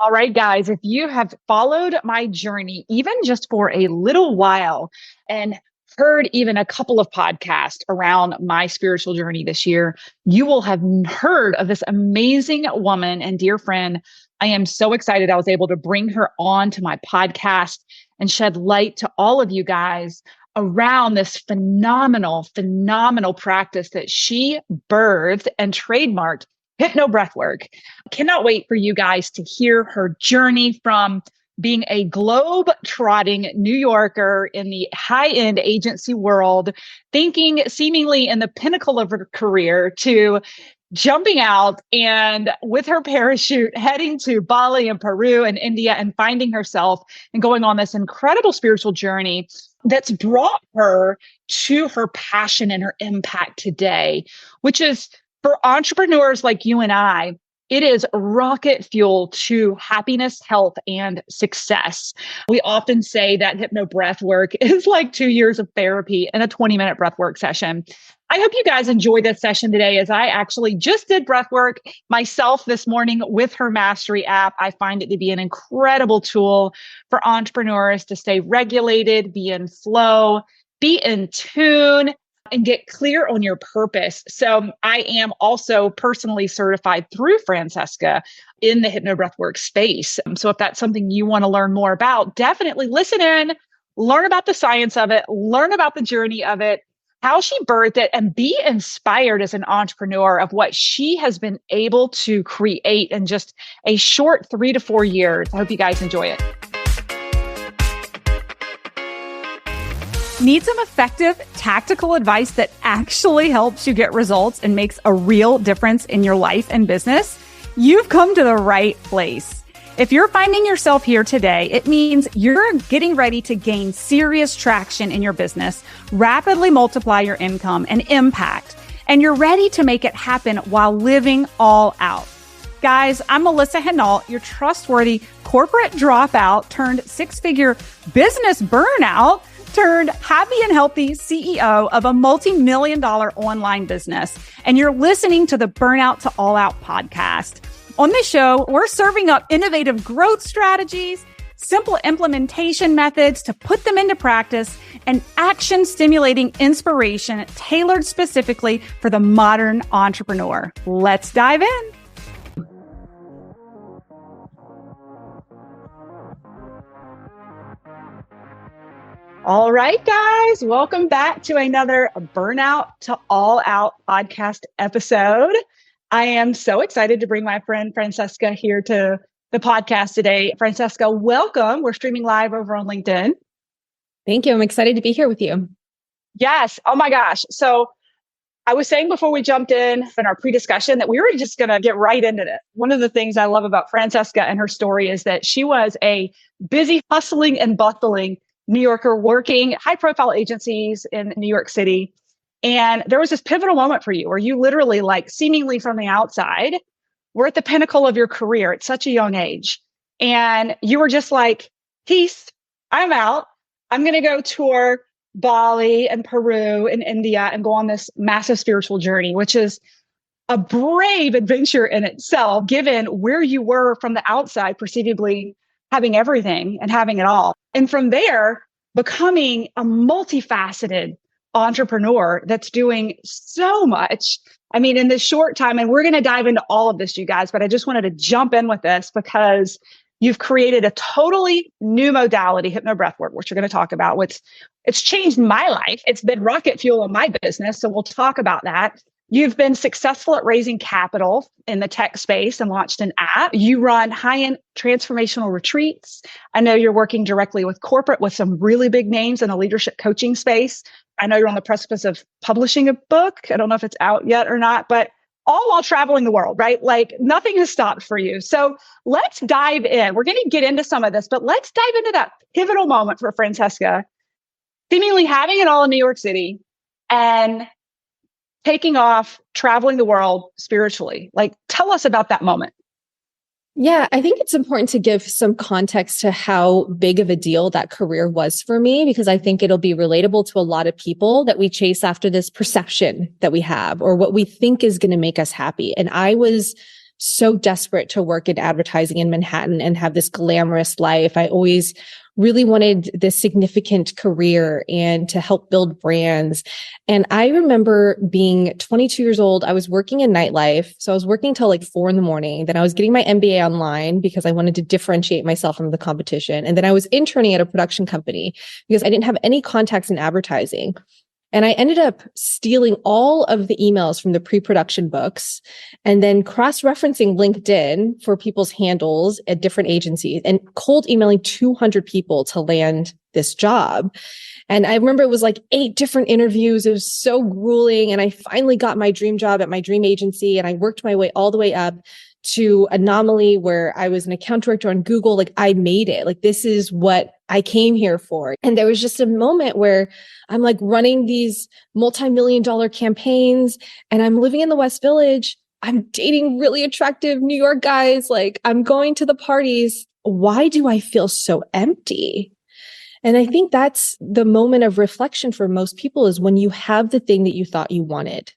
All right, guys, if you have followed my journey, even just for a little while, and heard even a couple of podcasts around my spiritual journey this year, you will have heard of this amazing woman and dear friend. I am so excited I was able to bring her on to my podcast and shed light to all of you guys around this phenomenal practice that she birthed and trademarked, HypnoBreathwork. Cannot wait for you guys to hear her journey from being a globe-trotting New Yorker in the high-end agency world, thinking seemingly in the pinnacle of her career, to jumping out and with her parachute heading to Bali and Peru and India and finding herself and going on this incredible spiritual journey that's brought her to her passion and her impact today, which is for entrepreneurs like you and I. It is rocket fuel to happiness, health, and success. We often say that HypnoBreathwork is like 2 years of therapy in a 20-minute breathwork session. I hope you guys enjoy this session today, as I actually just did breathwork myself this morning with her Mastery app. I find it to be an incredible tool for entrepreneurs to stay regulated, be in flow, be in tune, and get clear on your purpose. So I am also personally certified through Francesca in the HypnoBreathwork space. So if that's something you want to learn more about, definitely listen in, learn about the science of it, learn about the journey of it, how she birthed it, and be inspired as an entrepreneur of what she has been able to create in just a short 3 to 4 years. I hope you guys enjoy it. Need some effective, tactical advice that actually helps you get results and makes a real difference in your life and business? You've come to the right place. If you're finding yourself here today, it means you're getting ready to gain serious traction in your business, rapidly multiply your income and impact, and you're ready to make it happen while living all out. Guys, I'm Melissa Hinault, your trustworthy corporate dropout turned 6-figure business burnout turned happy and healthy CEO of a multi-million-dollar online business. And you're listening to the Burnout to All Out podcast. On this show, we're serving up innovative growth strategies, simple implementation methods to put them into practice, and action-stimulating inspiration tailored specifically for the modern entrepreneur. Let's dive in. All right, guys, welcome back to another Burnout to All Out podcast episode. I am so excited to bring my friend Francesca here to the podcast today. Francesca, welcome. We're streaming live over on LinkedIn. Thank you. I'm excited to be here with you. Yes. Oh my gosh. So I was saying before we jumped in our pre-discussion that we were just going to get right into it. One of the things I love about Francesca and her story is that she was a busy, hustling and bustling New Yorker working high-profile agencies in New York City. And there was this pivotal moment for you where you literally, like, seemingly from the outside, were at the pinnacle of your career at such a young age. And you were just like, peace, I'm out. I'm going to go tour Bali and Peru and India and go on this massive spiritual journey, which is a brave adventure in itself, given where you were from the outside, perceivably having everything and having it all. And from there, becoming a multifaceted entrepreneur that's doing so much. I mean, in this short time, and we're going to dive into all of this, you guys, but I just wanted to jump in with this because you've created a totally new modality, HypnoBreathwork, which we're going to talk about. It's changed my life. It's been rocket fuel in my business. So we'll talk about that. You've been successful at raising capital in the tech space and launched an app. You run high-end transformational retreats. I know you're working directly with corporate with some really big names in the leadership coaching space. I know you're on the precipice of publishing a book. I don't know if it's out yet or not, but all while traveling the world, right? Like nothing has stopped for you. So let's dive in. We're going to get into some of this, but let's dive into that pivotal moment for Francesca, seemingly having it all in New York City and taking off, traveling the world spiritually. Like, tell us about that moment. Yeah, I think it's important to give some context to how big of a deal that career was for me, because I think it'll be relatable to a lot of people that we chase after this perception that we have or what we think is going to make us happy. And I was so desperate to work in advertising in Manhattan and have this glamorous life. I always really wanted this significant career and to help build brands. And I remember being 22 years old. I was working in nightlife. So I was working till like 4 a.m. Then I was getting my MBA online because I wanted to differentiate myself from the competition. And then I was interning at a production company because I didn't have any contacts in advertising. And I ended up stealing all of the emails from the pre-production books and then cross-referencing LinkedIn for people's handles at different agencies and cold emailing 200 people to land this job. And I remember it was like 8 different interviews. It was so grueling. And I finally got my dream job at my dream agency. And I worked my way all the way up to Anomaly, where I was an account director on Google. Like, I made it. Like, this is what I came here for. And there was just a moment where I'm like running these multi-million-dollar campaigns and I'm living in the West Village. I'm dating really attractive New York guys. Like, I'm going to the parties. Why do I feel so empty? And I think that's the moment of reflection for most people, is when you have the thing that you thought you wanted.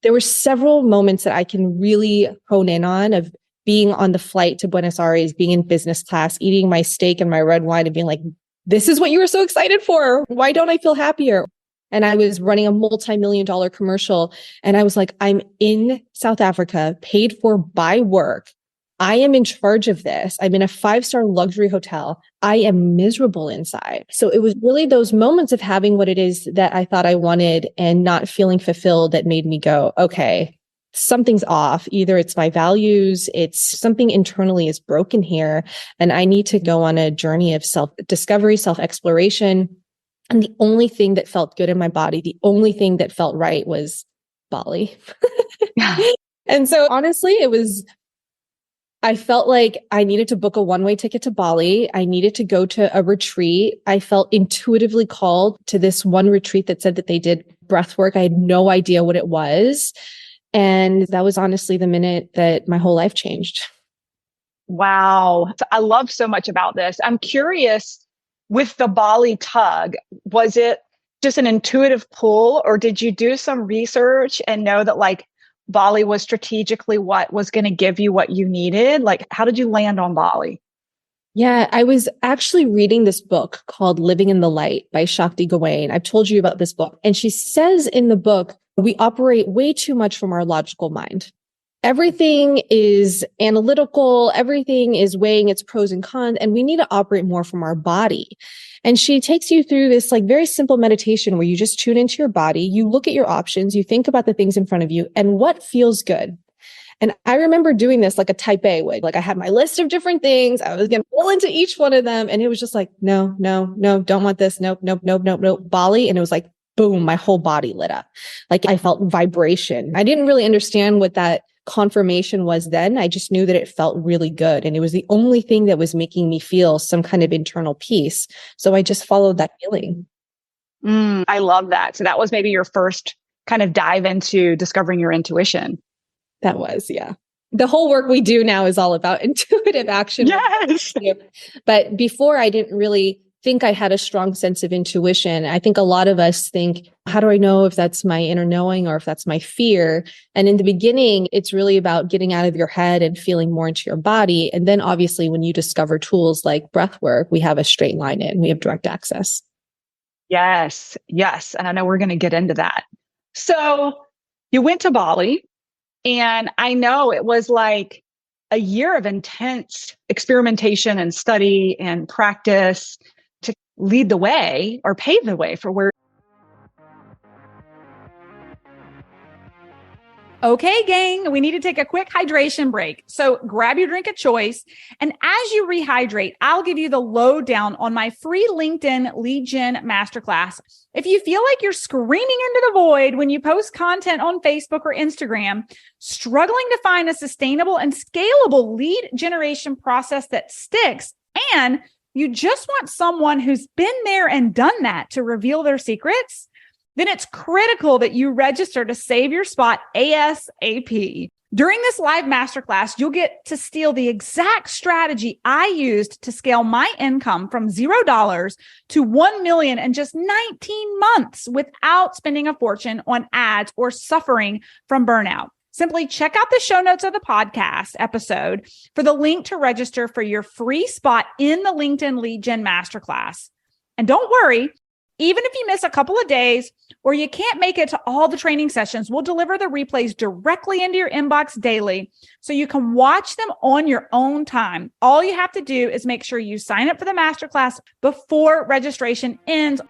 There were several moments that I can really hone in on, of being on the flight to Buenos Aires, being in business class, eating my steak and my red wine and being like, this is what you were so excited for. Why don't I feel happier? And I was running a multi-million-dollar commercial. And I was like, I'm in South Africa, paid for by work. I am in charge of this. I'm in a 5-star luxury hotel. I am miserable inside. So it was really those moments of having what it is that I thought I wanted and not feeling fulfilled that made me go, okay, something's off. Either it's my values, it's something internally is broken here. And I need to go on a journey of self-discovery, self-exploration. And the only thing that felt good in my body, the only thing that felt right, was Bali. And so honestly, I felt like I needed to book a one-way ticket to Bali. I needed to go to a retreat. I felt intuitively called to this one retreat that said that they did breath work. I had no idea what it was. And that was honestly the minute that my whole life changed. Wow. I love so much about this. I'm curious, with the Bali tug, was it just an intuitive pull, or did you do some research and know that like Bali was strategically what was going to give you what you needed? Like, how did you land on Bali? Yeah, I was actually reading this book called Living in the Light by Shakti Gawain. I've told you about this book. And she says in the book, we operate way too much from our logical mind. Everything is analytical. Everything is weighing its pros and cons. And we need to operate more from our body. And she takes you through this like very simple meditation where you just tune into your body. You look at your options. You think about the things in front of you and what feels good. And I remember doing this like a type A would. Like, I had my list of different things. I was going to pull into each one of them. And it was just like, no, don't want this. Nope. Bali. And it was like, boom, my whole body lit up. Like, I felt vibration. I didn't really understand what that confirmation was then. I just knew that it felt really good. And it was the only thing that was making me feel some kind of internal peace. So I just followed that feeling. I love that. So that was maybe your first kind of dive into discovering your intuition. That was, yeah. The whole work we do now is all about intuitive action. Yes. But before, I didn't really think I had a strong sense of intuition. I think a lot of us think, how do I know if that's my inner knowing or if that's my fear? And in the beginning, it's really about getting out of your head and feeling more into your body. And then obviously, when you discover tools like breath work, we have a straight line in, we have direct access. Yes. And I know we're going to get into that. So you went to Bali, and I know it was like a year of intense experimentation and study and practice to lead the way or pave the way for where. Okay, gang, we need to take a quick hydration break. So grab your drink of choice. And as you rehydrate, I'll give you the lowdown on my free LinkedIn lead gen masterclass. If you feel like you're screaming into the void when you post content on Facebook or Instagram, struggling to find a sustainable and scalable lead generation process that sticks, and you just want someone who's been there and done that to reveal their secrets, then it's critical that you register to save your spot ASAP. During this live masterclass, you'll get to steal the exact strategy I used to scale my income from $0 to $1 million in just 19 months without spending a fortune on ads or suffering from burnout. Simply check out the show notes of the podcast episode for the link to register for your free spot in the LinkedIn Lead Gen Masterclass. And don't worry, even if you miss a couple of days or you can't make it to all the training sessions, we'll deliver the replays directly into your inbox daily so you can watch them on your own time. All you have to do is make sure you sign up for the masterclass before registration ends.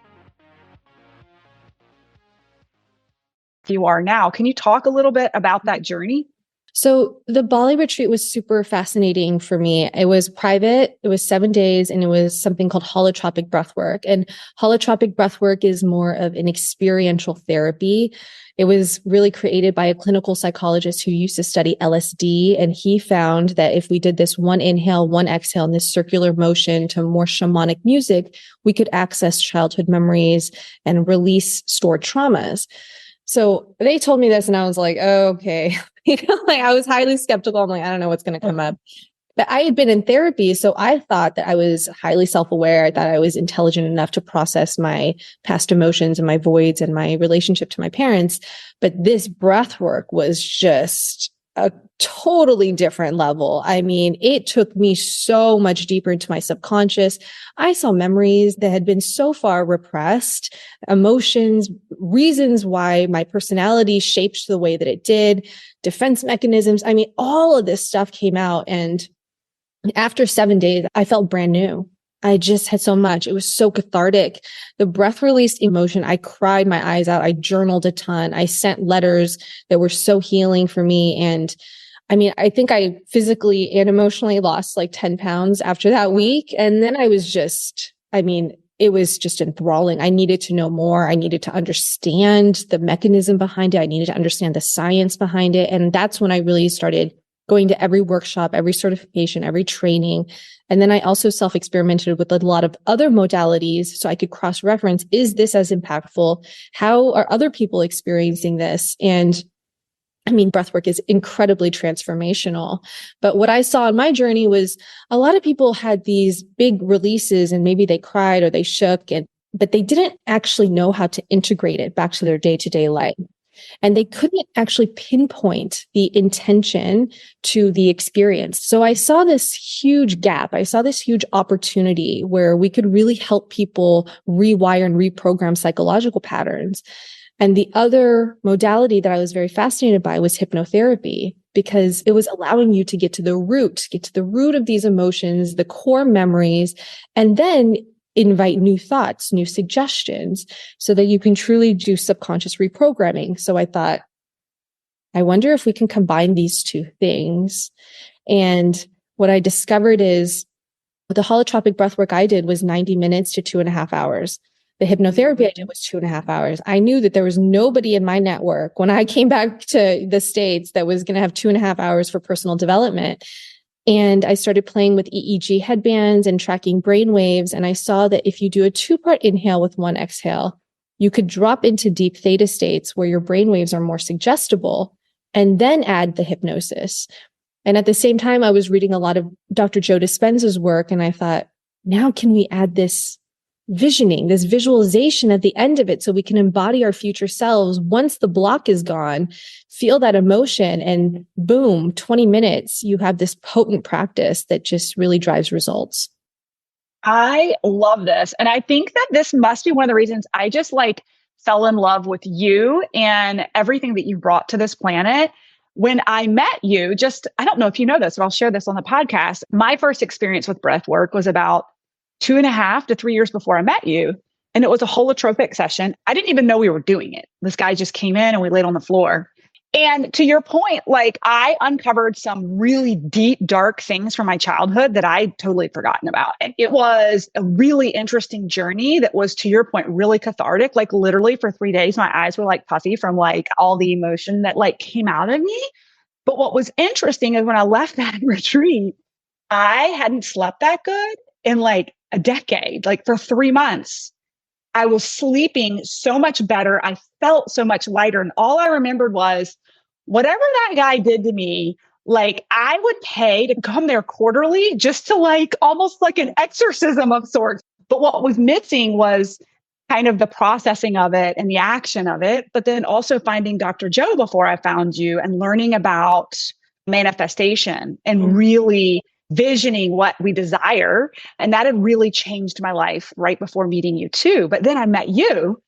You are now. Can you talk a little bit about that journey? So the Bali retreat was super fascinating for me. It was private. It was 7 days, and it was something called holotropic breathwork. And holotropic breathwork is more of an experiential therapy. It was really created by a clinical psychologist who used to study LSD. And he found that if we did this one inhale, one exhale, and this circular motion to more shamanic music, we could access childhood memories and release stored traumas. So they told me this and I was like, oh, okay. Like I was highly skeptical. I'm like, I don't know what's going to come up. But I had been in therapy. So I thought that I was highly self-aware. I thought I was intelligent enough to process my past emotions and my voids and my relationship to my parents. But this breath work was just a totally different level. I mean, it took me so much deeper into my subconscious. I saw memories that had been so far repressed, emotions, reasons why my personality shaped the way that it did, defense mechanisms. I mean, all of this stuff came out. And after 7 days, I felt brand new. I just had so much. It was so cathartic. The breath released emotion. I cried my eyes out. I journaled a ton. I sent letters that were so healing for me. And I mean, I think I physically and emotionally lost like 10 pounds after that week. And then I was just, I mean, it was just enthralling. I needed to know more. I needed to understand the mechanism behind it. I needed to understand the science behind it. And that's when I really started going to every workshop, every certification, every training. And then I also self-experimented with a lot of other modalities so I could cross-reference, is this as impactful? How are other people experiencing this? And I mean, breathwork is incredibly transformational. But what I saw in my journey was a lot of people had these big releases and maybe they cried or they shook, but they didn't actually know how to integrate it back to their day-to-day life. And they couldn't actually pinpoint the intention to the experience. So I saw this huge gap. I saw this huge opportunity where we could really help people rewire and reprogram psychological patterns. And the other modality that I was very fascinated by was hypnotherapy, because it was allowing you to get to the root of these emotions, the core memories, and then invite new thoughts, new suggestions, so that you can truly do subconscious reprogramming. So I thought, I wonder if we can combine these two things. And what I discovered is the holotropic breathwork I did was 90 minutes to 2.5 hours. The hypnotherapy I did was 2.5 hours. I knew that there was nobody in my network when I came back to the States that was going to have 2.5 hours for personal development. And I started playing with EEG headbands and tracking brain waves. And I saw that if you do a 2-part inhale with 1 exhale, you could drop into deep theta states where your brain waves are more suggestible, and then add the hypnosis. And at the same time, I was reading a lot of Dr. Joe Dispenza's work. And I thought, now can we add this visioning, this visualization at the end of it so we can embody our future selves once the block is gone, feel that emotion, and boom, 20 minutes, you have this potent practice that just really drives results. I love this. And I think that this must be one of the reasons I just fell in love with you and everything that you brought to this planet. When I met you, I don't know if you know this, but I'll share this on the podcast. My first experience with breath work was about 2.5 to 3 years before I met you. And it was a holotropic session. I didn't even know we were doing it. This guy just came in and we laid on the floor. And to your point, I uncovered some really deep, dark things from my childhood that I'd totally forgotten about. And it was a really interesting journey that was, to your point, really cathartic. Literally for 3 days, my eyes were puffy from all the emotion that came out of me. But what was interesting is when I left that retreat, I hadn't slept that good in a decade, for 3 months. I was sleeping so much better. I felt so much lighter. And all I remembered was whatever that guy did to me, I would pay to come there quarterly just to almost like an exorcism of sorts. But what was missing was kind of the processing of it and the action of it, but then also finding Dr. Joe before I found you and learning about manifestation and really visioning what we desire. And that had really changed my life right before meeting you too. But then I met you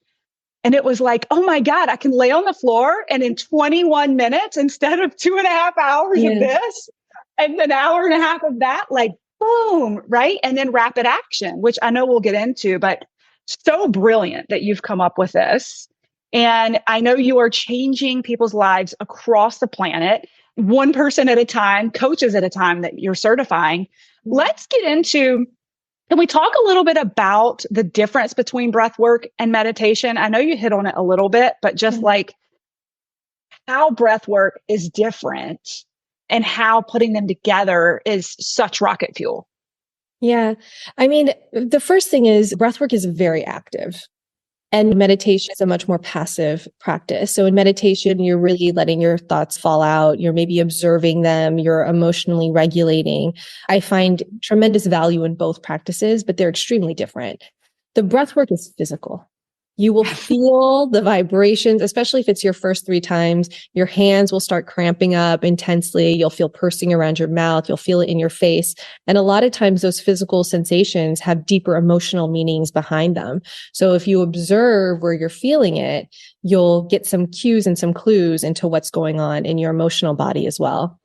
and it was like, oh my God, I can lay on the floor and in 21 minutes instead of 2.5 hours of this and an hour and a half of that, like boom, right? And then rapid action, which I know we'll get into, but so brilliant that you've come up with this. And I know you are changing people's lives across the planet, one person at a time, coaches at a time that you're certifying. Let's get into, can we talk a little bit about the difference between breath work and meditation? I know you hit on it a little bit, but just like how breath work is different and how putting them together is such rocket fuel. Yeah. I mean, the first thing is breathwork is very active and meditation is a much more passive practice. So in meditation, you're really letting your thoughts fall out. You're maybe observing them. You're emotionally regulating. I find tremendous value in both practices, but they're extremely different. The breathwork is physical. You will feel the vibrations, especially if it's your first 3 times. Your hands will start cramping up intensely. You'll feel pursing around your mouth. You'll feel it in your face. And a lot of times those physical sensations have deeper emotional meanings behind them. So if you observe where you're feeling it, you'll get some cues and some clues into what's going on in your emotional body as well.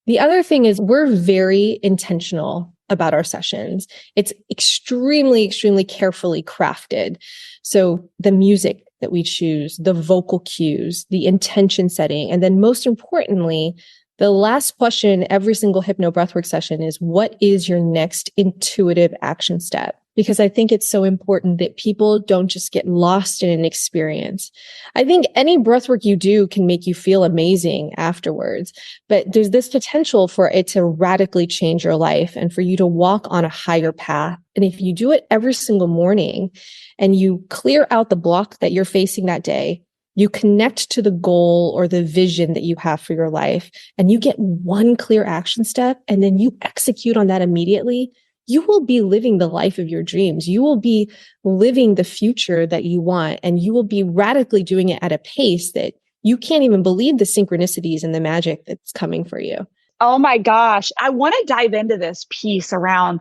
The other thing is we're very intentional about our sessions. It's extremely, extremely carefully crafted. So the music that we choose, the vocal cues, the intention setting, and then most importantly, the last question in every single HypnoBreathwork session is, what is your next intuitive action step? Because I think it's so important that people don't just get lost in an experience. I think any breathwork you do can make you feel amazing afterwards, but there's this potential for it to radically change your life and for you to walk on a higher path. And if you do it every single morning and you clear out the block that you're facing that day, you connect to the goal or the vision that you have for your life, and you get one clear action step, and then you execute on that immediately, you will be living the life of your dreams. You will be living the future that you want, and you will be radically doing it at a pace that you can't even believe the synchronicities and the magic that's coming for you. Oh my gosh. I want to dive into this piece around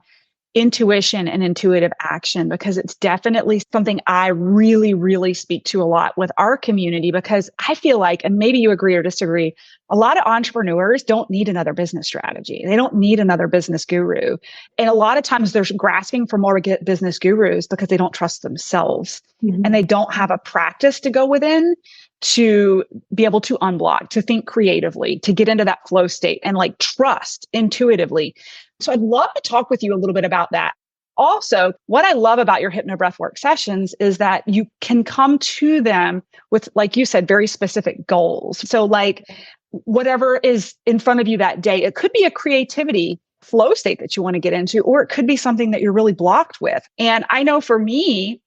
intuition and intuitive action, because it's definitely something I really, really speak to a lot with our community, because I feel like, and maybe you agree or disagree, a lot of entrepreneurs don't need another business strategy. They don't need another business guru. And a lot of times they're grasping for more business gurus because they don't trust themselves and they don't have a practice to go within to be able to unblock, to think creatively, to get into that flow state and like trust intuitively. So I'd love to talk with you a little bit about that. Also, what I love about your HypnoBreathwork sessions is that you can come to them with, like you said, very specific goals. So like whatever is in front of you that day, it could be a creativity flow state that you want to get into, or it could be something that you're really blocked with. And I know for me,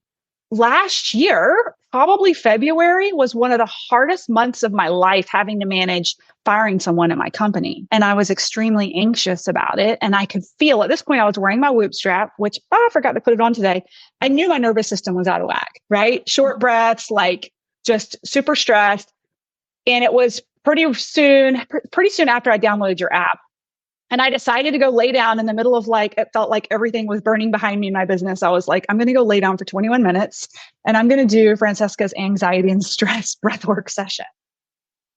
last year, probably February was one of the hardest months of my life, having to manage firing someone in my company. And I was extremely anxious about it. And I could feel at this point, I was wearing my whoop strap, which I forgot to put it on today. I knew my nervous system was out of whack, right? Short breaths, like just super stressed. And it was pretty soon after I downloaded your app. And I decided to go lay down in the middle of it felt like everything was burning behind me in my business. I was like, I'm going to go lay down for 21 minutes and I'm going to do Francesca's anxiety and stress breathwork session.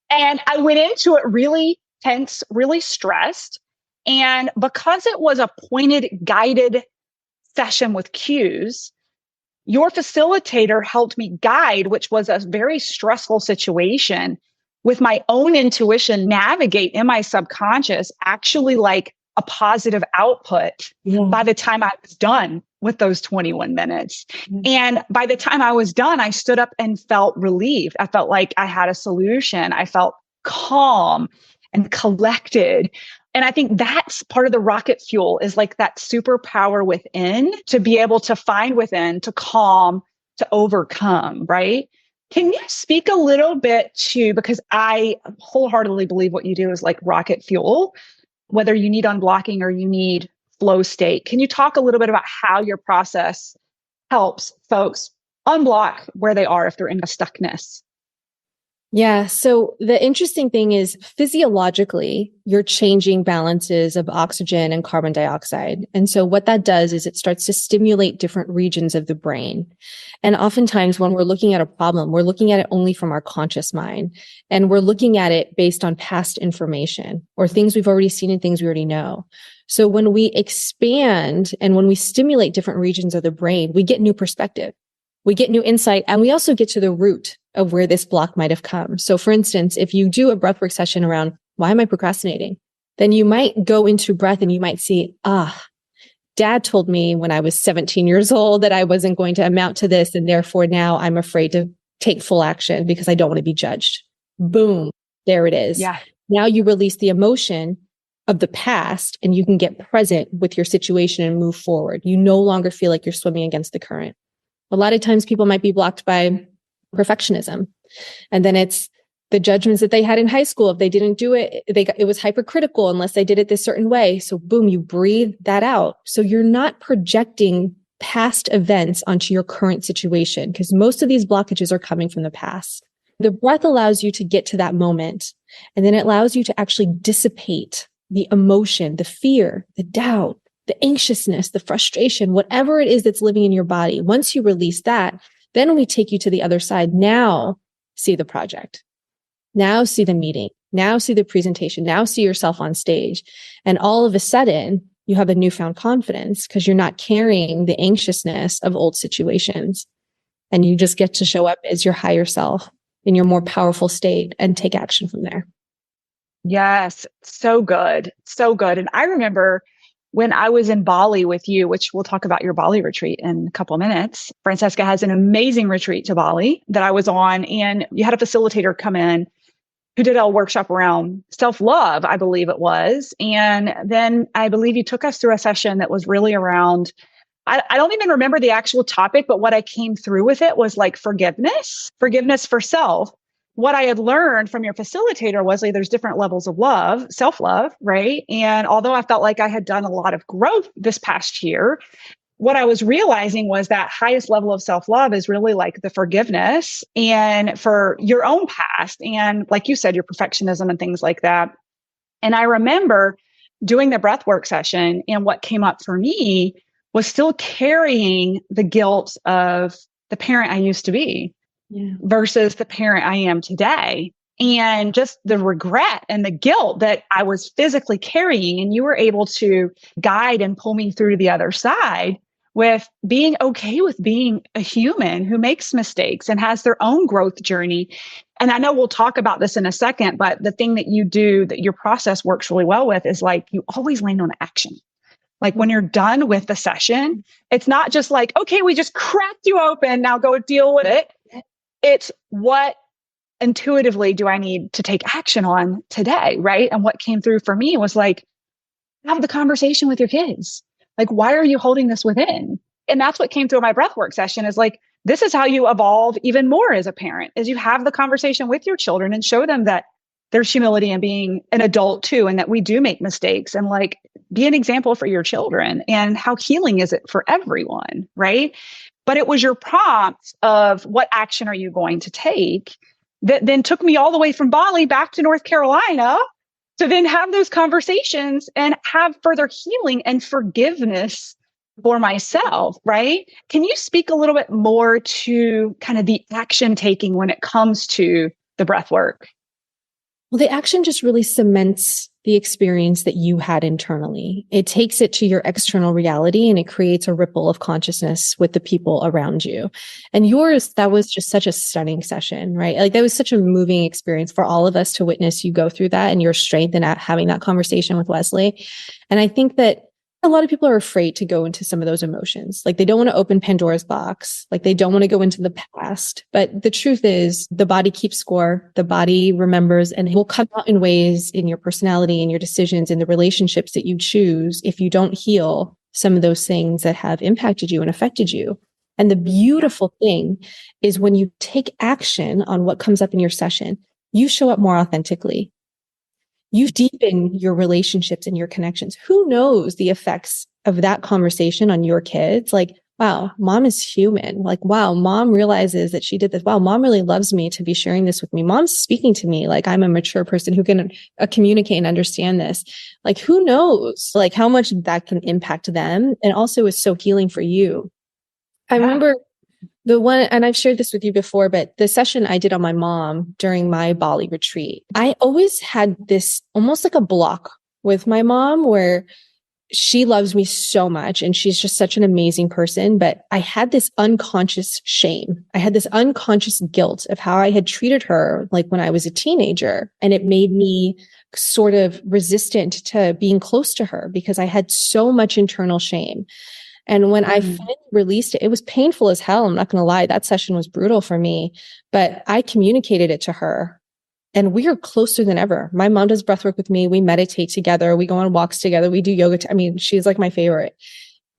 And I went into it really tense, really stressed. And because it was a pointed, guided session with cues, your facilitator helped me guide, which was a very stressful situation, with my own intuition, navigate in my subconscious, actually like a positive output by the time I was done with those 21 minutes. And by the time I was done, I stood up and felt relieved. I felt like I had a solution. I felt calm and collected. And I think that's part of the rocket fuel, is like that superpower within, to be able to find within, to calm, to overcome, right? Can you speak a little bit to, because I wholeheartedly believe what you do is like rocket fuel, whether you need unblocking or you need flow state. Can you talk a little bit about how your process helps folks unblock where they are if they're in a stuckness? Yeah. So the interesting thing is physiologically, you're changing balances of oxygen and carbon dioxide. And so what that does is it starts to stimulate different regions of the brain. And oftentimes when we're looking at a problem, we're looking at it only from our conscious mind. And we're looking at it based on past information or things we've already seen and things we already know. So when we expand and when we stimulate different regions of the brain, we get new perspective. We get new insight, and we also get to the root of where this block might have come. So for instance, if you do a breathwork session around, why am I procrastinating? Then you might go into breath and you might see, dad told me when I was 17 years old that I wasn't going to amount to this. And therefore now I'm afraid to take full action because I don't want to be judged. Boom. There it is. Yeah. Now you release the emotion of the past and you can get present with your situation and move forward. You no longer feel like you're swimming against the current. A lot of times people might be blocked by perfectionism. And then it's the judgments that they had in high school. If they didn't do it, it was hypercritical unless they did it this certain way. So boom, you breathe that out. So you're not projecting past events onto your current situation because most of these blockages are coming from the past. The breath allows you to get to that moment. And then it allows you to actually dissipate the emotion, the fear, the doubt, the anxiousness, the frustration, whatever it is that's living in your body. Once you release that, then we take you to the other side. Now see the project. Now see the meeting. Now see the presentation. Now see yourself on stage. And all of a sudden, you have a newfound confidence because you're not carrying the anxiousness of old situations. And you just get to show up as your higher self in your more powerful state and take action from there. Yes. So good. So good. And I remember when I was in Bali with you, which we'll talk about your Bali retreat in a couple of minutes. Francesca has an amazing retreat to Bali that I was on, and you had a facilitator come in who did a workshop around self-love, I believe it was. And then I believe you took us through a session that was really around, I don't even remember the actual topic, but what I came through with it was like forgiveness for self. What I had learned from your facilitator was like there's different levels of love, self-love, right? And although I felt like I had done a lot of growth this past year, what I was realizing was that highest level of self-love is really like the forgiveness and for your own past. And like you said, your perfectionism and things like that. And I remember doing the breathwork session, and what came up for me was still carrying the guilt of the parent I used to be. Yeah. Versus the parent I am today. And just the regret and the guilt that I was physically carrying. And you were able to guide and pull me through the other side with being okay with being a human who makes mistakes and has their own growth journey. And I know we'll talk about this in a second, but the thing that you do that your process works really well with is like you always land on action. Like when you're done with the session, it's not just like, okay, we just cracked you open. Now go deal with it. It's what intuitively do I need to take action on today, right? And what came through for me was like, have the conversation with your kids. Like, why are you holding this within? And that's what came through my breathwork session is like, this is how you evolve even more as a parent, is you have the conversation with your children and show them that there's humility in being an adult too, and that we do make mistakes, and like be an example for your children and how healing is it for everyone, right? But it was your prompt of what action are you going to take that then took me all the way from Bali back to North Carolina to then have those conversations and have further healing and forgiveness for myself, right? Can you speak a little bit more to kind of the action taking when it comes to the breath work? Well, the action just really cements the experience that you had internally. It takes it to your external reality and it creates a ripple of consciousness with the people around you. And yours, that was just such a stunning session, right? Like that was such a moving experience for all of us to witness you go through that and your strength in having that conversation with Leslie. And I think that a lot of people are afraid to go into some of those emotions. Like they don't want to open Pandora's box. Like they don't want to go into the past. But the truth is the body keeps score. The body remembers, and it will come out in ways in your personality and your decisions and the relationships that you choose if you don't heal some of those things that have impacted you and affected you. And the beautiful thing is when you take action on what comes up in your session, you show up more authentically. You deepen your relationships and your connections. Who knows the effects of that conversation on your kids? Like wow, mom is human. Like, wow, mom realizes that she did this. Wow, mom really loves me to be sharing this with me. Mom's speaking to me like I'm a mature person who can communicate and understand this. Like, who knows, like how much that can impact them, and also is so healing for you. I remember the one, and I've shared this with you before, but the session I did on my mom during my Bali retreat, I always had this almost like a block with my mom where she loves me so much and she's just such an amazing person. But I had this unconscious shame. I had this unconscious guilt of how I had treated her like when I was a teenager. And it made me sort of resistant to being close to her because I had so much internal shame. And when I finally released it, it was painful as hell. I'm not going to lie. That session was brutal for me, but I communicated it to her. And we are closer than ever. My mom does breathwork with me. We meditate together. We go on walks together. We do yoga. I mean, she's like my favorite.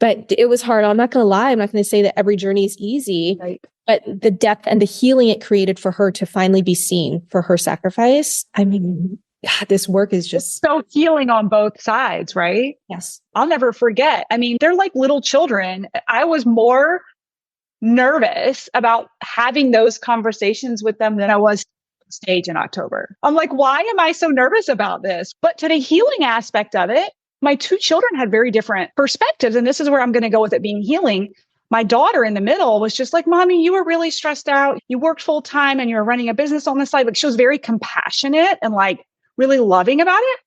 But it was hard. I'm not going to lie. I'm not going to say that every journey is easy. Right. But the depth and the healing it created for her to finally be seen for her sacrifice. I mean, God, this work is just so healing on both sides, right? Yes. I'll never forget. I mean, they're like little children. I was more nervous about having those conversations with them than I was stage in October. I'm like, why am I so nervous about this? But to the healing aspect of it, my two children had very different perspectives. And this is where I'm going to go with it being healing. My daughter in the middle was just like, Mommy, you were really stressed out. You worked full time and you're running a business on the side. Like she was very compassionate and like really loving about it.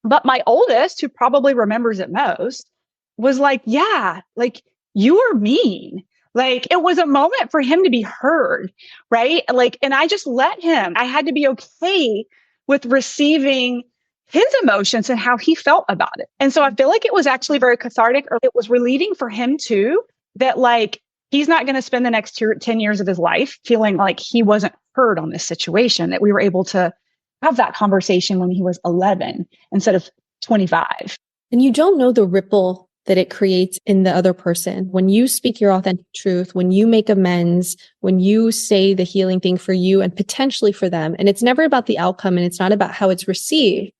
But my oldest, who probably remembers it most, was like, yeah, like you were mean. Like it was a moment for him to be heard, right? Like, and I just let him. I had to be okay with receiving his emotions and how he felt about it. And so I feel like it was actually very cathartic, or it was relieving for him too, that like he's not going to spend the next 10 years of his life feeling like he wasn't heard on this situation, that we were able to have that conversation when he was 11 instead of 25. And you don't know the ripple that it creates in the other person. When you speak your authentic truth, when you make amends, when you say the healing thing for you and potentially for them, and it's never about the outcome and it's not about how it's received.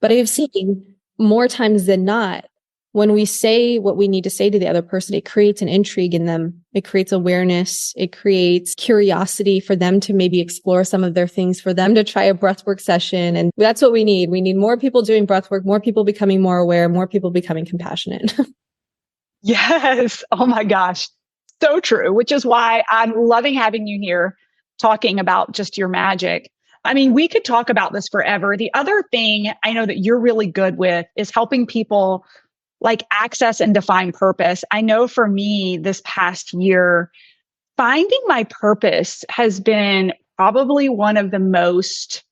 But I've seen more times than not, when we say what we need to say to the other person, it creates an intrigue in them. It creates awareness. It creates curiosity for them to maybe explore some of their things, for them to try a breathwork session. And that's what we need. We need more people doing breathwork, more people becoming more aware, more people becoming compassionate. Yes. Oh my gosh. So true, which is why I'm loving having you here talking about just your magic. I mean, we could talk about this forever. The other thing I know that you're really good with is helping people like access and define purpose. I know for me this past year, finding my purpose has been probably one of the most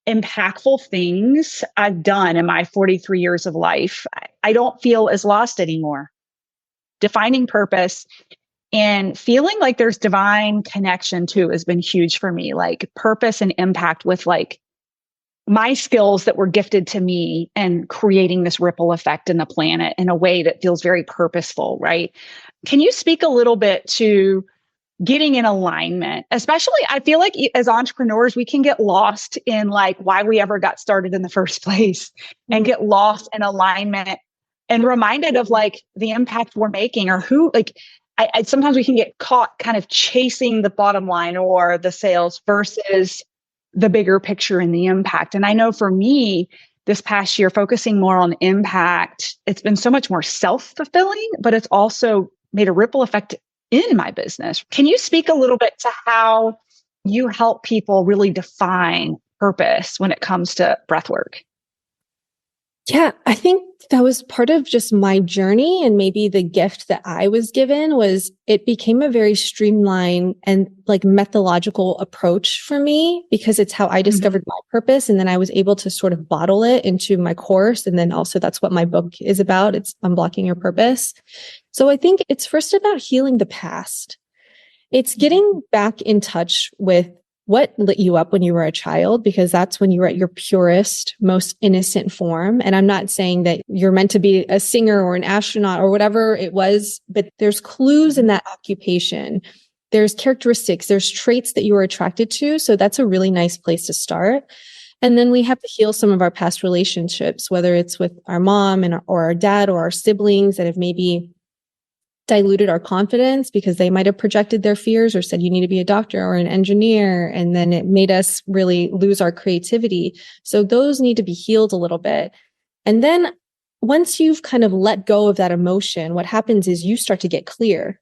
impactful things I've done in my 43 years of life. I don't feel as lost anymore. Defining purpose and feeling like there's divine connection too has been huge for me, like purpose and impact with like my skills that were gifted to me and creating this ripple effect in the planet in a way that feels very purposeful, right? Can you speak a little bit to getting in alignment? Especially, I feel like as entrepreneurs, we can get lost in like why we ever got started in the first place and get lost in alignment and reminded of like the impact we're making or who, like, I sometimes we can get caught kind of chasing the bottom line or the sales versus the bigger picture and the impact. And I know for me, this past year, focusing more on impact, it's been so much more self-fulfilling, but it's also made a ripple effect in my business. Can you speak a little bit to how you help people really define purpose when it comes to breathwork? Yeah, I think that was part of just my journey, and maybe the gift that I was given was it became a very streamlined and like methodological approach for me because it's how I discovered my purpose. And then I was able to sort of bottle it into my course. And then also that's what my book is about. It's Unblocking Your Purpose. So I think it's first about healing the past. It's getting back in touch with what lit you up when you were a child, because that's when you were at your purest, most innocent form. And I'm not saying that you're meant to be a singer or an astronaut or whatever it was, but there's clues in that occupation. There's characteristics, there's traits that you were attracted to. So that's a really nice place to start. And then we have to heal some of our past relationships, whether it's with our mom or our dad or our siblings that have maybe diluted our confidence because they might have projected their fears or said, you need to be a doctor or an engineer. And then it made us really lose our creativity. So those need to be healed a little bit. And then once you've kind of let go of that emotion, what happens is you start to get clear.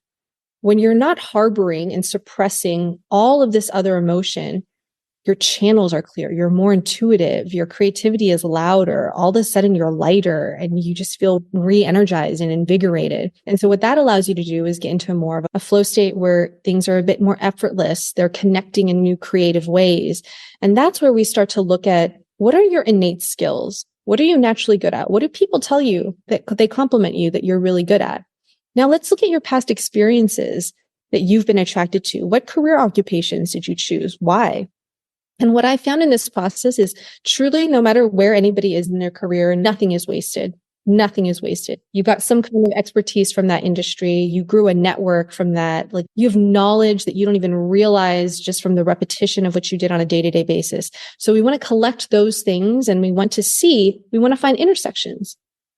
When you're not harboring and suppressing all of this other emotion, your channels are clear. You're more intuitive. Your creativity is louder. All of a sudden you're lighter and you just feel re-energized and invigorated. And so what that allows you to do is get into more of a flow state where things are a bit more effortless. They're connecting in new creative ways. And that's where we start to look at, what are your innate skills? What are you naturally good at? What do people tell you that they compliment you that you're really good at? Now let's look at your past experiences that you've been attracted to. What career occupations did you choose? Why? And what I found in this process is truly, no matter where anybody is in their career, nothing is wasted. Nothing is wasted. You got some kind of expertise from that industry. You grew a network from that. Like, you have knowledge that you don't even realize just from the repetition of what you did on a day-to-day basis. So we want to collect those things, and we want to find intersections.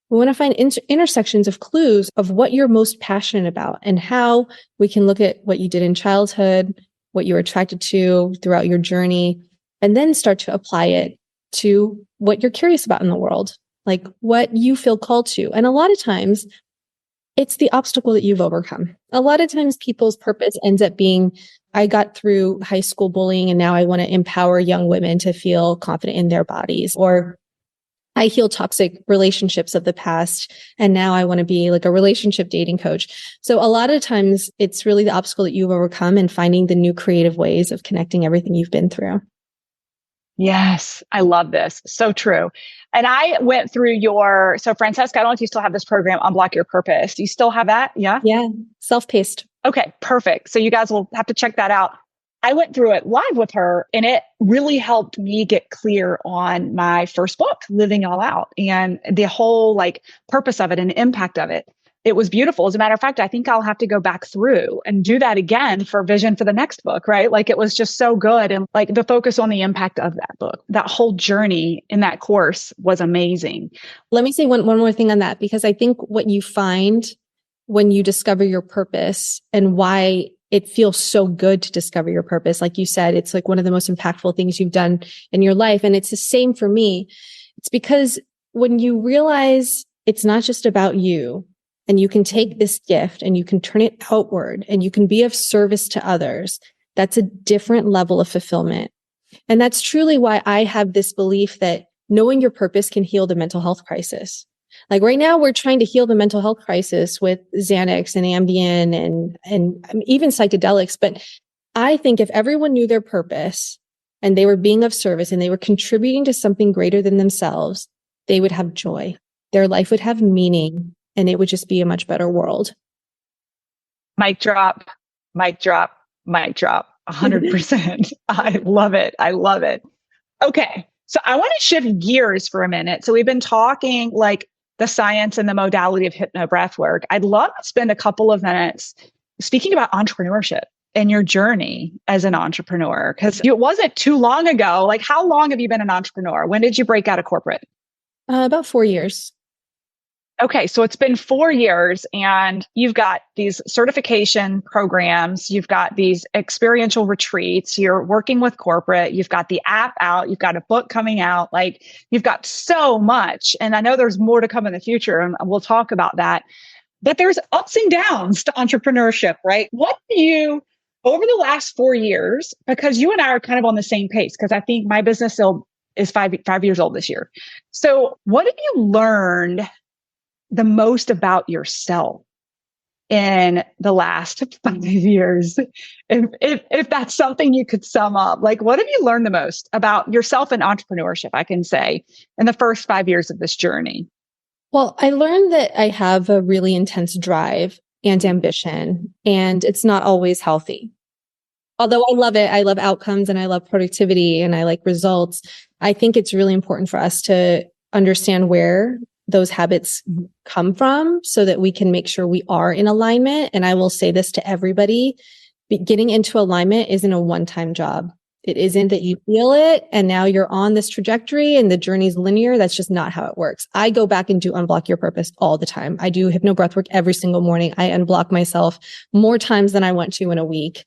We want to find intersections of clues of what you're most passionate about and how we can look at what you did in childhood, what you were attracted to throughout your journey, and then start to apply it to what you're curious about in the world, like what you feel called to. And a lot of times it's the obstacle that you've overcome. A lot of times people's purpose ends up being, I got through high school bullying and now I want to empower young women to feel confident in their bodies, or I heal toxic relationships of the past, and now I want to be like a relationship dating coach. So a lot of times it's really the obstacle that you've overcome and finding the new creative ways of connecting everything you've been through. Yes, I love this. So true. And I went through so Francesca, I don't know if you still have this program, Unblock Your Purpose. Do you still have that? Yeah? Yeah. Self-paced. Okay, perfect. So you guys will have to check that out. I went through it live with her, and it really helped me get clear on my first book, Living All Out, and the whole purpose of it and impact of it. It was beautiful. As a matter of fact, I think I'll have to go back through and do that again for vision for the next book, right? It was just so good. And the focus on the impact of that book, that whole journey in that course was amazing. Let me say one more thing on that, because I think what you find when you discover your purpose and why it feels so good to discover your purpose. Like you said, it's one of the most impactful things you've done in your life. And it's the same for me. It's because when you realize it's not just about you, and you can take this gift and you can turn it outward and you can be of service to others, that's a different level of fulfillment. And that's truly why I have this belief that knowing your purpose can heal the mental health crisis. Right now, we're trying to heal the mental health crisis with Xanax and Ambien and even psychedelics. But I think if everyone knew their purpose and they were being of service and they were contributing to something greater than themselves, they would have joy. Their life would have meaning, and it would just be a much better world. Mic drop, mic drop, mic drop. 100%. I love it. I love it. Okay. So I want to shift gears for a minute. So we've been talking the science and the modality of HypnoBreathwork. I'd love to spend a couple of minutes speaking about entrepreneurship and your journey as an entrepreneur, because it wasn't too long ago. How long have you been an entrepreneur? When did you break out of corporate? About 4 years. Okay, so it's been 4 years, and you've got these certification programs, you've got these experiential retreats, you're working with corporate, you've got the app out, you've got a book coming out, you've got so much. And I know there's more to come in the future, and we'll talk about that. But there's ups and downs to entrepreneurship, right? What do you, over the last 4 years, because you and I are kind of on the same pace, because I think my business still is 5 years old this year. So what have you learned the most about yourself in the last 5 years? If that's something you could sum up, what have you learned the most about yourself and entrepreneurship, I can say, in the first 5 years of this journey? Well, I learned that I have a really intense drive and ambition, and it's not always healthy. Although I love it, I love outcomes and I love productivity and I like results. I think it's really important for us to understand where those habits come from so that we can make sure we are in alignment. And I will say this to everybody, getting into alignment isn't a one-time job. It isn't that you feel it and now you're on this trajectory and the journey's linear. That's just not how it works. I go back and do unblock your purpose all the time. I do HypnoBreathwork every single morning. I unblock myself more times than I want to in a week.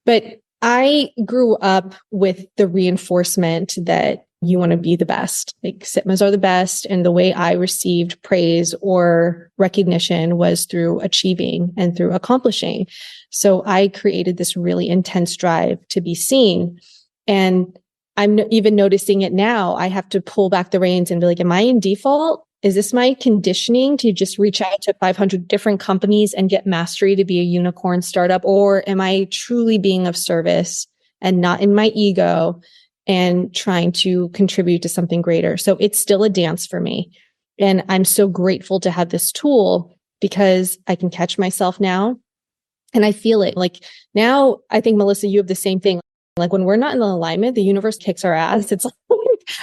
But I grew up with the reinforcement that you want to be the best. Like Sipmas are the best. And the way I received praise or recognition was through achieving and through accomplishing. So I created this really intense drive to be seen. And I'm even noticing it now. I have to pull back the reins and be like, am I in default? Is this my conditioning to just reach out to 500 different companies and get mastery to be a unicorn startup? Or am I truly being of service and not in my ego and trying to contribute to something greater? So it's still a dance for me. And I'm so grateful to have this tool because I can catch myself now and I feel it. Like now, I think, Melissa, you have the same thing. Like when we're not in alignment, the universe kicks our ass. It's like,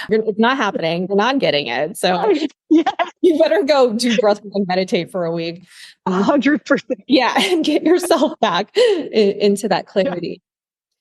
it's not happening. We're not getting it. So Yeah, you better go do breath work and meditate for a week. 100%. Yeah. And get yourself back into that clarity.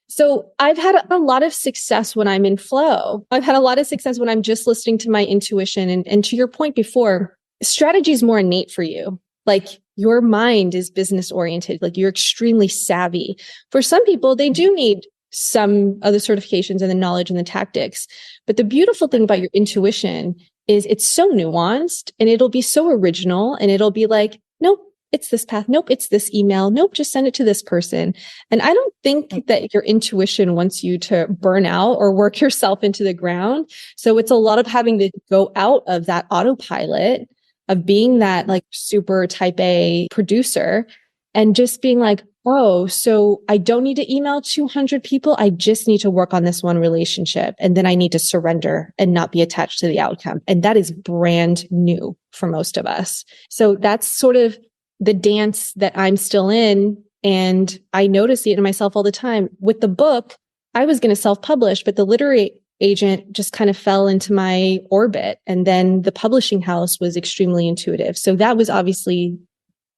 So I've had a lot of success when I'm in flow. I've had a lot of success when I'm just listening to my intuition. And to your point before, strategy is more innate for you. Like your mind is business oriented. Like you're extremely savvy. For some people, they do need some other certifications and the knowledge and the tactics. But the beautiful thing about your intuition is it's so nuanced and it'll be so original and it'll be like, nope, it's this path. Nope, it's this email. Nope, just send it to this person. And I don't think that your intuition wants you to burn out or work yourself into the ground. So it's a lot of having to go out of that autopilot of being that like super type A producer and just being like, oh, so I don't need to email 200 people. I just need to work on this one relationship. And then I need to surrender and not be attached to the outcome. And that is brand new for most of us. So that's sort of the dance that I'm still in. And I notice it in myself all the time. With the book, I was going to self-publish, but the literary agent just kind of fell into my orbit. And then the publishing house was extremely intuitive. So that was obviously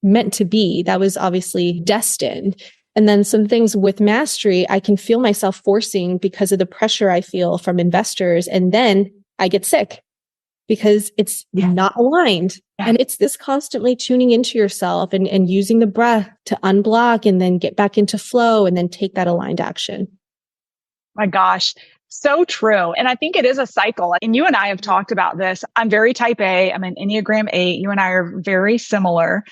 meant to be. That was obviously destined. And then some things with mastery, I can feel myself forcing because of the pressure I feel from investors. And then I get sick because it's not aligned. And it's this constantly tuning into yourself and using the breath to unblock and then get back into flow and then take that aligned action. My gosh. So true. And I think it is a cycle. And you and I have talked about this. I'm very type A. I'm an Enneagram 8. You and I are very similar.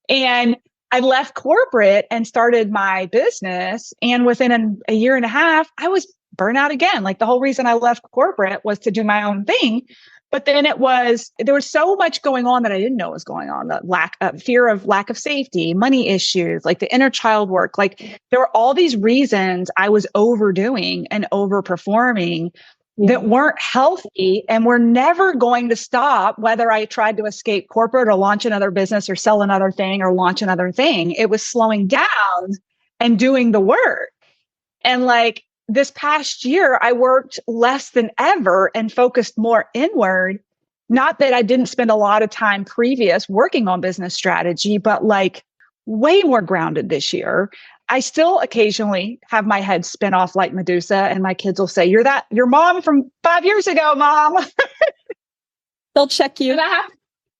And I left corporate and started my business. And within a year and a half, I was burnt out again. Like the whole reason I left corporate was to do my own thing. But then there was so much going on that I didn't know was going on. The fear of lack of safety, money issues, like the inner child work. Like there were all these reasons I was overdoing and overperforming that weren't healthy and were never going to stop, whether I tried to escape corporate or launch another business or sell another thing or launch another thing. It was slowing down and doing the work. And like, this past year, I worked less than ever and focused more inward. Not that I didn't spend a lot of time previous working on business strategy, but like way more grounded this year. I still occasionally have my head spin off like Medusa, and my kids will say, "You're your mom from 5 years ago, mom." They'll check you. And I have to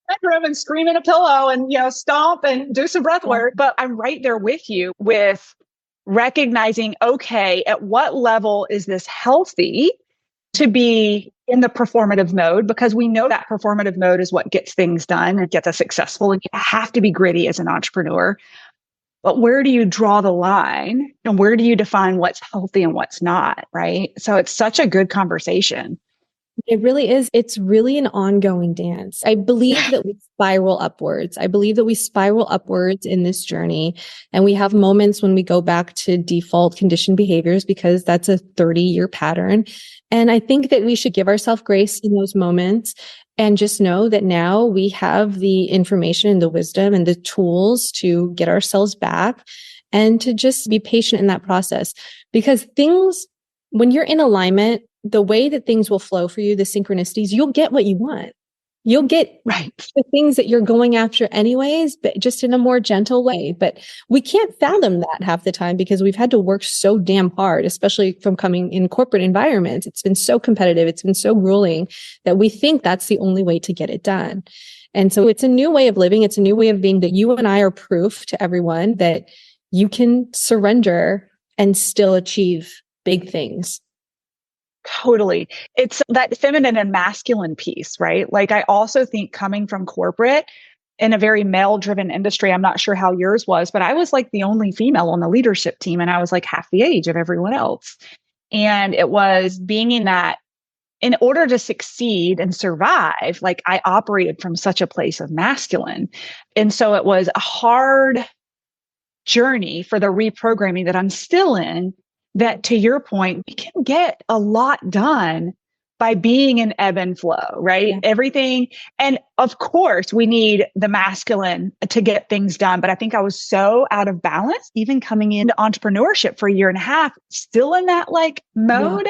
bedroom and scream in a pillow and stomp and do some breath work. But I'm right there with you with recognizing, okay, at what level is this healthy to be in the performative mode? Because we know that performative mode is what gets things done and gets us successful. And you have to be gritty as an entrepreneur. But where do you draw the line and where do you define what's healthy and what's not? Right. So it's such a good conversation. It really is. It's really an ongoing dance. I believe that we spiral upwards. I believe that we spiral upwards in this journey. And we have moments when we go back to default conditioned behaviors because that's a 30-year pattern. And I think that we should give ourselves grace in those moments and just know that now we have the information and the wisdom and the tools to get ourselves back and to just be patient in that process. Because things, when you're in alignment, the way that things will flow for you, the synchronicities, you'll get what you want. You'll get Right. the things that you're going after anyways, but just in a more gentle way. But we can't fathom that half the time because we've had to work so damn hard, especially from coming in corporate environments. It's been so competitive. It's been so grueling that we think that's the only way to get it done. And so it's a new way of living. It's a new way of being that you and I are proof to everyone that you can surrender and still achieve big things. Totally. It's that feminine and masculine piece, right? Like I also think coming from corporate in a very male driven industry, I'm not sure how yours was, but I was like the only female on the leadership team and I was like half the age of everyone else. And it was being in that in order to succeed and survive, like I operated from such a place of masculine. And so it was a hard journey for the reprogramming that I'm still in, that to your point, we can get a lot done by being in ebb and flow, right? Yeah. Everything. And of course, we need the masculine to get things done. But I think I was so out of balance, even coming into entrepreneurship for a year and a half, still in that like mode,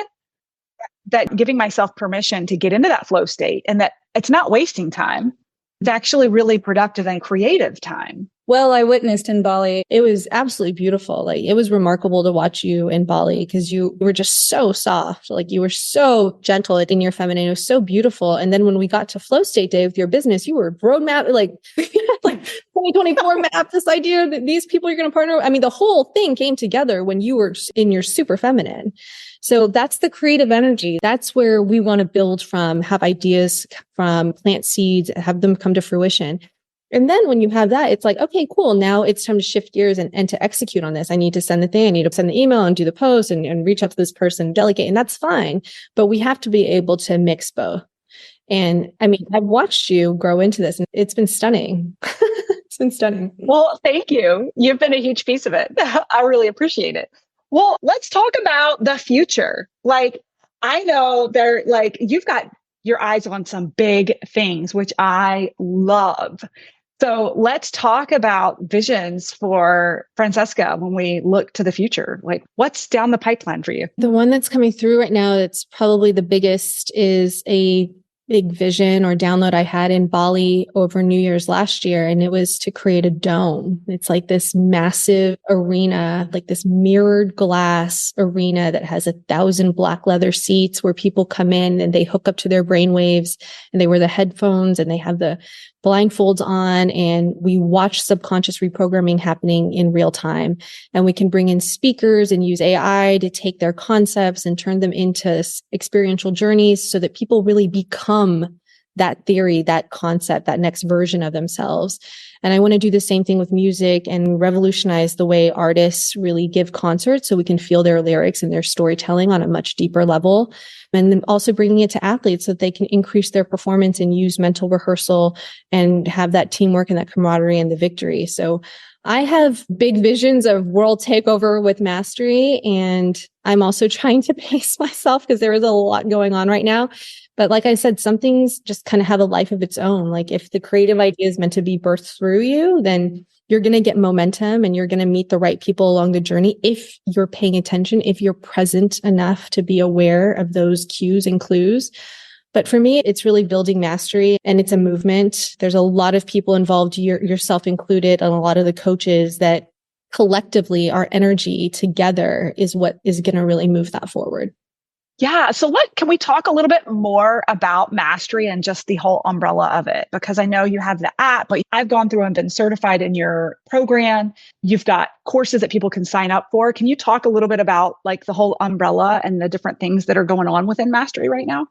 that giving myself permission to get into that flow state and that it's not wasting time. It's actually really productive and creative time. Well, I witnessed in Bali. It was absolutely beautiful. Like it was remarkable to watch you in Bali because you were just so soft. Like you were so gentle in your feminine. It was so beautiful. And then when we got to flow state day with your business, you were roadmap, like 2024 map, this idea that these people you're going to partner with. I mean, the whole thing came together when you were in your super feminine. So that's the creative energy. That's where we want to build from, have ideas from, plant seeds, have them come to fruition. And then when you have that, it's like, okay, cool. Now it's time to shift gears and to execute on this. I need to send the thing. I need to send the email and do the post and reach out to this person, delegate. And that's fine. But we have to be able to mix both. And I mean, I've watched you grow into this and it's been stunning. It's been stunning. Well, thank you. You've been a huge piece of it. I really appreciate it. Well, let's talk about the future. Like, I know they're like, you've got your eyes on some big things, which I love. So let's talk about visions for Francesca when we look to the future. Like what's down the pipeline for you? The one that's coming through right now that's probably the biggest is a big vision or download I had in Bali over New Year's last year. And it was to create a dome. It's like this massive arena, like this mirrored glass arena that has 1,000 black leather seats where people come in and they hook up to their brainwaves and they wear the headphones and they have the blindfolds on and we watch subconscious reprogramming happening in real time. And we can bring in speakers and use AI to take their concepts and turn them into experiential journeys so that people really become that theory, that concept, that next version of themselves. And I want to do the same thing with music and revolutionize the way artists really give concerts so we can feel their lyrics and their storytelling on a much deeper level. And then also bringing it to athletes so that they can increase their performance and use mental rehearsal and have that teamwork and that camaraderie and the victory. So I have big visions of world takeover with mastery. And I'm also trying to pace myself because there is a lot going on right now. But like I said, some things just kind of have a life of its own. Like if the creative idea is meant to be birthed through you, then you're going to get momentum and you're going to meet the right people along the journey. If you're paying attention, if you're present enough to be aware of those cues and clues. But for me, it's really building mastery and it's a movement. There's a lot of people involved, yourself included, and a lot of the coaches that collectively our energy together is what is going to really move that forward. Yeah. So can we talk a little bit more about mastery and just the whole umbrella of it? Because I know you have the app, but I've gone through and been certified in your program. You've got courses that people can sign up for. Can you talk a little bit about like the whole umbrella and the different things that are going on within mastery right now?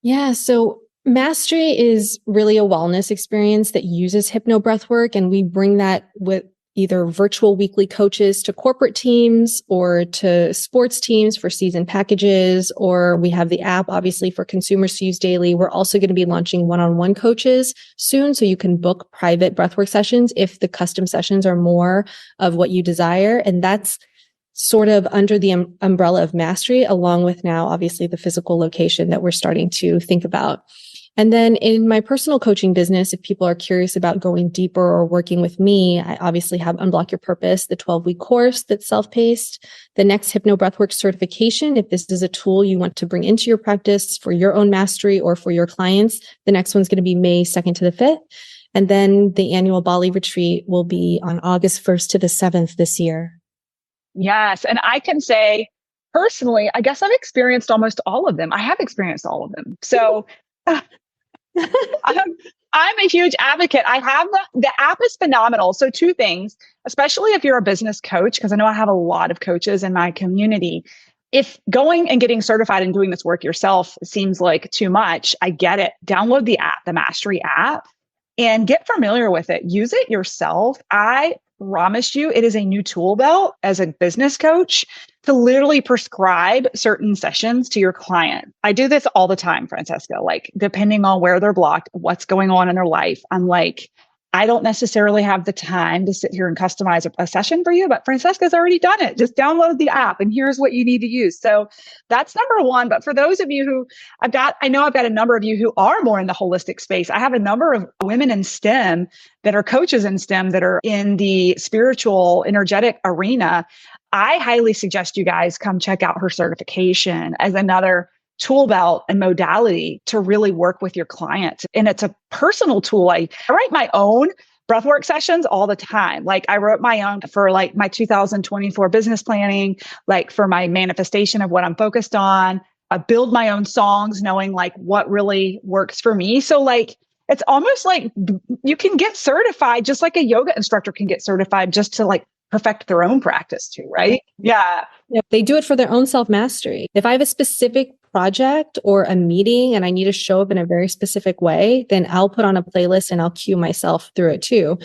Yeah. So mastery is really a wellness experience that uses HypnoBreathwork. And we bring that with either virtual weekly coaches to corporate teams or to sports teams for season packages, or we have the app obviously for consumers to use daily. We're also going to be launching one-on-one coaches soon. So you can book private breathwork sessions if the custom sessions are more of what you desire. And that's sort of under the umbrella of mastery, along with now obviously the physical location that we're starting to think about. And then in my personal coaching business, if people are curious about going deeper or working with me, I obviously have Unblock Your Purpose, the 12-week course that's self-paced, the next HypnoBreathwork certification. If this is a tool you want to bring into your practice for your own mastery or for your clients, the next one's going to be May 2nd to the 5th. And then the annual Bali retreat will be on August 1st to the 7th this year. Yes. And I can say personally, I guess I've experienced almost all of them. I have experienced all of them. So I'm a huge advocate. I have the app is phenomenal. So two things, especially if you're a business coach, because I know I have a lot of coaches in my community. If going and getting certified and doing this work yourself seems like too much, I get it. Download the app, the Mastery app, and get familiar with it. Use it yourself. I promise you, it is a new tool belt as a business coach to literally prescribe certain sessions to your client. I do this all the time, Francesca, like depending on where they're blocked, what's going on in their life. I'm like, I don't necessarily have the time to sit here and customize a session for you, but Francesca's already done it. Just download the app and here's what you need to use. So that's number one. But for those of you who I know I've got a number of you who are more in the holistic space. I have a number of women in STEM that are coaches in STEM that are in the spiritual, energetic arena. I highly suggest you guys come check out her certification as another tool belt and modality to really work with your clients. And it's a personal tool. I write my own breathwork sessions all the time. Like I wrote my own for like my 2024 business planning, like for my manifestation of what I'm focused on. I build my own songs knowing like what really works for me. So like, it's almost like you can get certified just like a yoga instructor can get certified just to like perfect their own practice too, right? Yeah. They do it for their own self-mastery. If I have a specific project or a meeting and I need to show up in a very specific way, then I'll put on a playlist and I'll cue myself through it too.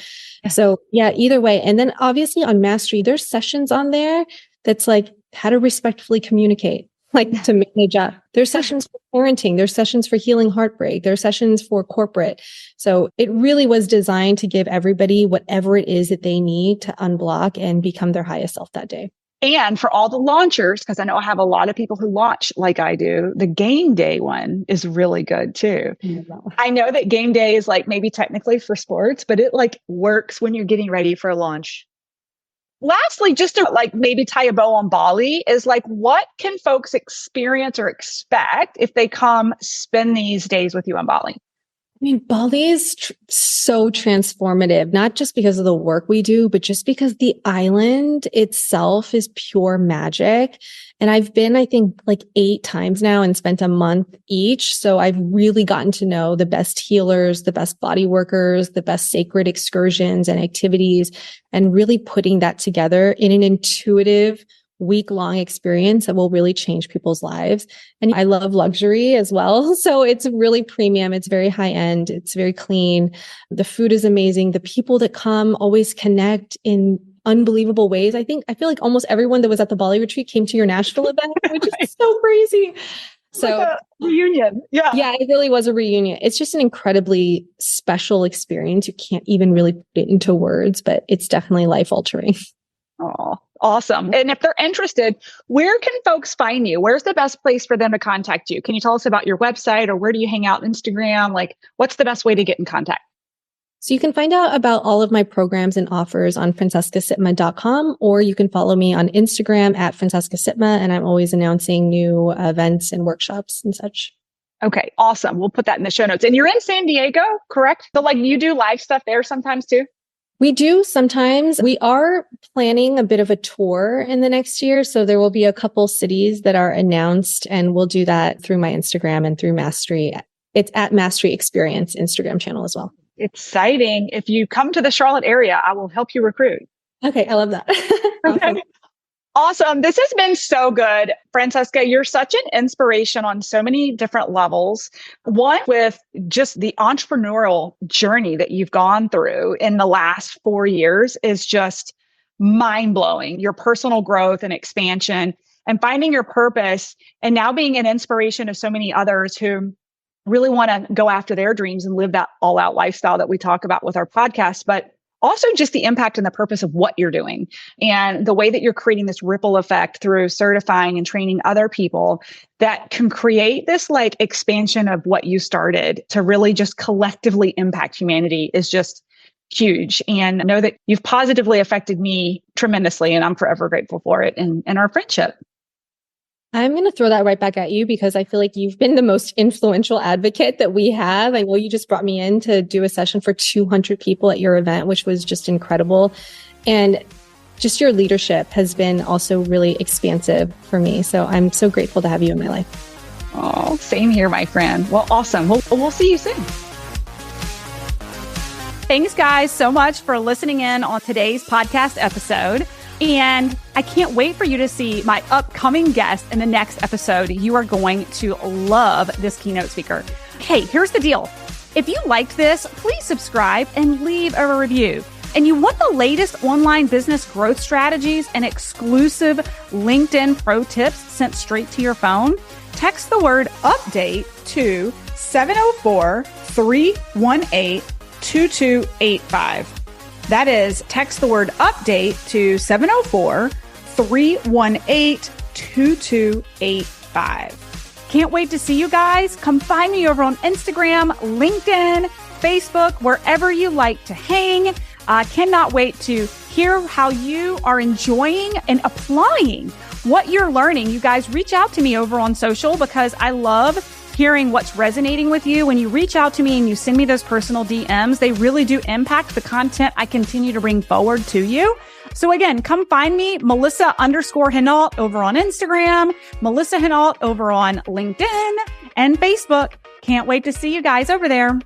So yeah, either way. And then obviously on Mastery, there's sessions on there that's like how to respectfully communicate, like to manage up. There's sessions for parenting. There's sessions for healing heartbreak. There's sessions for corporate. So it really was designed to give everybody whatever it is that they need to unblock and become their highest self that day. And for all the launchers, because I know I have a lot of people who launch like I do, the game day one is really good too. I know that game day is like maybe technically for sports, but it like works when you're getting ready for a launch. Lastly, just to like maybe tie a bow on Bali is like, what can folks experience or expect if they come spend these days with you on Bali? I mean, Bali is so transformative, not just because of the work we do, but just because the island itself is pure magic. And I've been, I think, like 8 times now and spent a month each. So I've really gotten to know the best healers, the best body workers, the best sacred excursions and activities, and really putting that together in an intuitive week-long experience that will really change people's lives. And I love luxury as well. So it's really premium. It's very high end. It's very clean. The food is amazing. The people that come always connect in unbelievable ways. I feel like almost everyone that was at the Bali retreat came to your Nashville event, which is so crazy. So like a reunion. Yeah. Yeah, it really was a reunion. It's just an incredibly special experience. You can't even really put it into words, but it's definitely life altering. Oh, awesome. And if they're interested, where can folks find you? Where's the best place for them to contact you? Can you tell us about your website or where do you hang out on Instagram? Like, what's the best way to get in contact? So you can find out about all of my programs and offers on francescasipma.com, or you can follow me on Instagram at Francesca Sipma, and I'm always announcing new events and workshops and such. Okay, awesome. We'll put that in the show notes. And you're in San Diego, correct? So like you do live stuff there sometimes too? We do sometimes. We are planning a bit of a tour in the next year. So there will be a couple cities that are announced, and we'll do that through my Instagram and through Mastery. It's at Mastery Experience Instagram channel as well. Exciting. If you come to the Charlotte area, I will help you recruit. Okay, I love that. Okay. Awesome. This has been so good. Francesca, you're such an inspiration on so many different levels. One, with just the entrepreneurial journey that you've gone through in the last 4 years is just mind blowing. Your personal growth and expansion and finding your purpose, and now being an inspiration to so many others who really want to go after their dreams and live that all out lifestyle that we talk about with our podcast. But also just the impact and the purpose of what you're doing and the way that you're creating this ripple effect through certifying and training other people that can create this like expansion of what you started to really just collectively impact humanity is just huge. And know that you've positively affected me tremendously, and I'm forever grateful for it and our friendship. I'm going to throw that right back at you because I feel like you've been the most influential advocate that we have. I know you just brought me in to do a session for 200 people at your event, which was just incredible. And just your leadership has been also really expansive for me. So I'm so grateful to have you in my life. Oh, same here, my friend. Well, awesome. We'll see you soon. Thanks, guys, so much for listening in on today's podcast episode. And I can't wait for you to see my upcoming guest in the next episode. You are going to love this keynote speaker. Hey, here's the deal. If you liked this, please subscribe and leave a review. And you want the latest online business growth strategies and exclusive LinkedIn pro tips sent straight to your phone? Text the word update to 704-318-2285. That is, text the word update to 704-318-2285. Can't wait to see you guys. Come find me over on Instagram, LinkedIn, Facebook, wherever you like to hang. Cannot wait to hear how you are enjoying and applying what you're learning. You guys reach out to me over on social because I love hearing what's resonating with you. When you reach out to me and you send me those personal DMs, they really do impact the content I continue to bring forward to you. So again, come find me, Melissa_Hinault over on Instagram, Melissa Hinault over on LinkedIn and Facebook. Can't wait to see you guys over there.